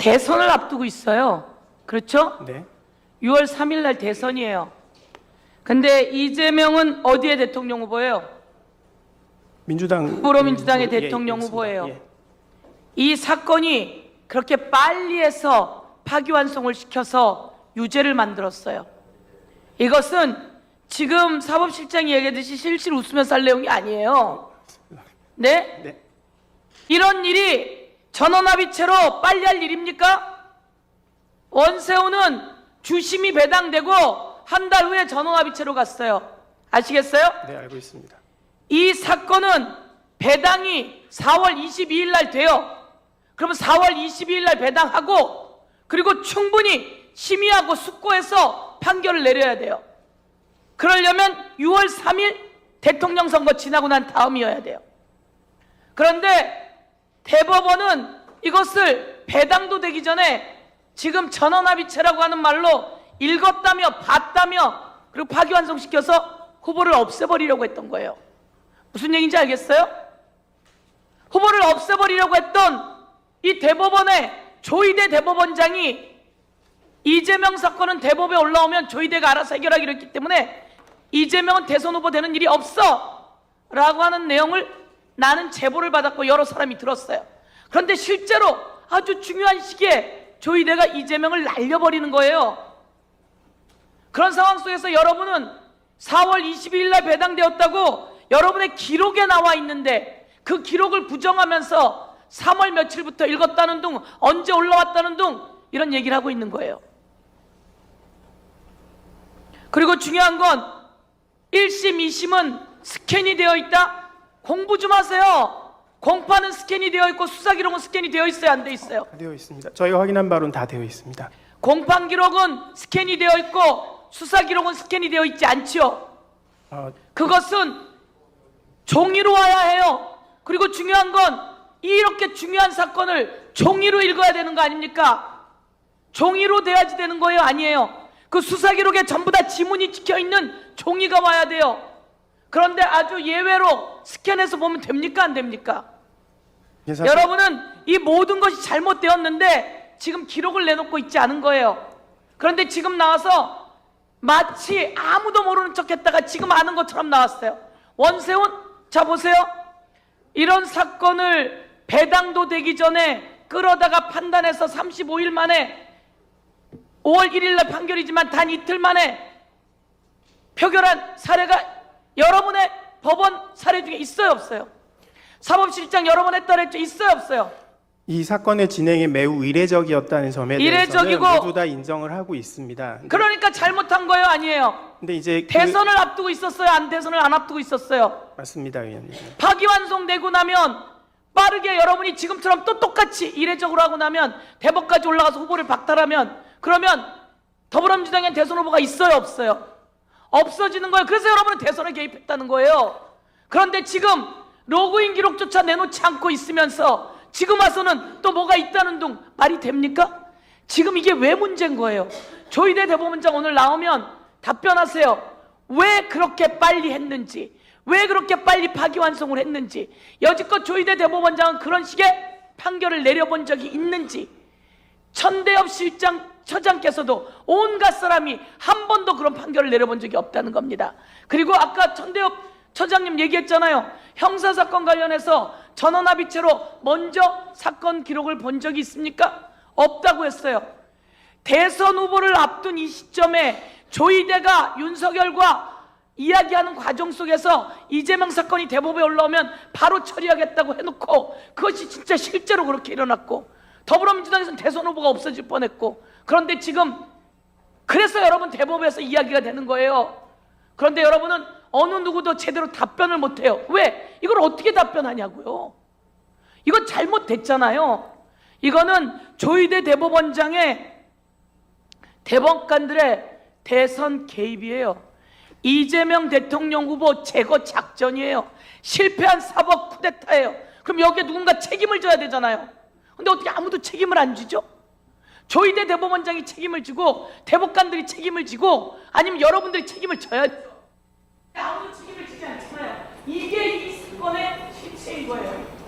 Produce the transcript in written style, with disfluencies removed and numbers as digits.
대선을 앞두고 있어요. 그렇죠? 네. 6월 3일 날 대선이에요. 근데 이재명은 어디의 대통령 후보예요? 민주당 더불어민주당의 예, 대통령 예, 후보예요. 예. 이 사건이 그렇게 빨리 해서 파기환송을 시켜서 유죄를 만들었어요. 이것은 지금 사법실장이 얘기했듯이 실실 웃으면서 할 내용이 아니에요. 네? 네. 이런 일이 전원합의체로 빨리 할 일입니까? 원세훈은 주심이 배당되고 한 달 후에 전원합의체로 갔어요. 아시겠어요? 네, 알고 있습니다. 이 사건은 배당이 4월 22일 날 돼요. 그러면 4월 22일 날 배당하고 그리고 충분히 심의하고 숙고해서 판결을 내려야 돼요. 그러려면 6월 3일 대통령 선거 지나고 난 다음이어야 돼요. 그런데 대법원은 이것을 배당도 되기 전에 지금 전원합의체라고 하는 말로 읽었다며 봤다며 그리고 파기환송시켜서 후보를 없애버리려고 했던 거예요. 무슨 얘기인지 알겠어요? 후보를 없애버리려고 했던 이 대법원의 조희대 대법원장이 이재명 사건은 대법에 올라오면 조희대가 알아서 해결하기로 했기 때문에 이재명은 대선 후보 되는 일이 없어 라고 하는 내용을 나는 제보를 받았고 여러 사람이 들었어요. 그런데 실제로 아주 중요한 시기에 조희대가 이재명을 날려버리는 거예요. 그런 상황 속에서 여러분은 4월 22일 날 배당되었다고 여러분의 기록에 나와 있는데 그 기록을 부정하면서 3월 며칠부터 읽었다는 둥 언제 올라왔다는 둥 이런 얘기를 하고 있는 거예요. 그리고 중요한 건 1심, 2심은 스캔이 되어 있다? 공부 좀 하세요. 공판은 스캔이 되어 있고 수사기록은 스캔이 되어 있어요? 안 되어 있어요? 다 되어 있습니다. 저희가 확인한 바로는 다 되어 있습니다. 공판 기록은 스캔이 되어 있고 수사 기록은 스캔이 되어 있지 않지요. 그것은 종이로 와야 해요. 그리고 중요한 건 이렇게 중요한 사건을 종이로 읽어야 되는 거 아닙니까? 종이로 돼야지 되는 거예요? 아니에요. 그 수사 기록에 전부 다 지문이 찍혀 있는 종이가 와야 돼요. 그런데 아주 예외로 스캔해서 보면 됩니까? 안 됩니까? 예, 사실 여러분은 이 모든 것이 잘못되었는데 지금 기록을 내놓고 있지 않은 거예요. 그런데 지금 나와서 마치 아무도 모르는 척 했다가 지금 아는 것처럼 나왔어요. 원세훈, 자 보세요. 이런 사건을 배당도 되기 전에 끌어다가 판단해서 35일 만에 5월 1일 날 판결이지만 단 이틀 만에 표결한 사례가 여러분의 법원 사례 중에 있어요, 없어요? 사법실장 여러 번 했다 그랬죠? 있어요, 없어요? 이 사건의 진행이 매우 이례적이었다는 점에 이례적이고 대해서는 모두 다 인정을 하고 있습니다. 그러니까 잘못한 거예요, 아니에요? 근데 이제 대선을 앞두고 있었어요, 안 대선을 안 앞두고 있었어요? 맞습니다, 의원님. 파기환송되고 나면 빠르게 여러분이 지금처럼 또 똑같이 이례적으로 하고 나면 대법까지 올라가서 후보를 박탈하면 그러면 더불어민주당엔 대선 후보가 있어요, 없어요? 없어지는 거예요. 그래서 여러분은 대선에 개입했다는 거예요. 그런데 지금 로그인 기록조차 내놓지 않고 있으면서 지금 와서는 또 뭐가 있다는 둥 말이 됩니까? 지금 이게 왜 문제인 거예요? 조희대 대법원장 오늘 나오면 답변하세요. 왜 그렇게 빨리 했는지, 왜 그렇게 빨리 파기환송을 했는지, 여지껏 조희대 대법원장은 그런 식의 판결을 내려본 적이 있는지, 천대엽 처장께서도 온갖 사람이 한 번도 그런 판결을 내려본 적이 없다는 겁니다. 그리고 아까 천대엽 처장님 얘기했잖아요. 형사사건 관련해서 전원합의체로 먼저 사건 기록을 본 적이 있습니까? 없다고 했어요. 대선 후보를 앞둔 이 시점에 조희대가 윤석열과 이야기하는 과정 속에서 이재명 사건이 대법에 올라오면 바로 처리하겠다고 해놓고 그것이 진짜 실제로 그렇게 일어났고 더불어민주당에서는 대선 후보가 없어질 뻔했고 그런데 지금 그래서 여러분 대법에서 이야기가 되는 거예요. 그런데 여러분은 어느 누구도 제대로 답변을 못해요. 왜? 이걸 어떻게 답변하냐고요. 이건 잘못됐잖아요. 이거는 조희대 대법원장의 대법관들의 대선 개입이에요. 이재명 대통령 후보 제거 작전이에요. 실패한 사법 쿠데타예요. 그럼 여기에 누군가 책임을 져야 되잖아요. 근데 어떻게 아무도 책임을 안 지죠? 조희대 대법원장이 책임을 지고 대법관들이 책임을 지고 아니면 여러분들이 책임을 져야죠. 아무도 책임을 지지 않잖아요. 이게 이 사건의 실체인 거예요.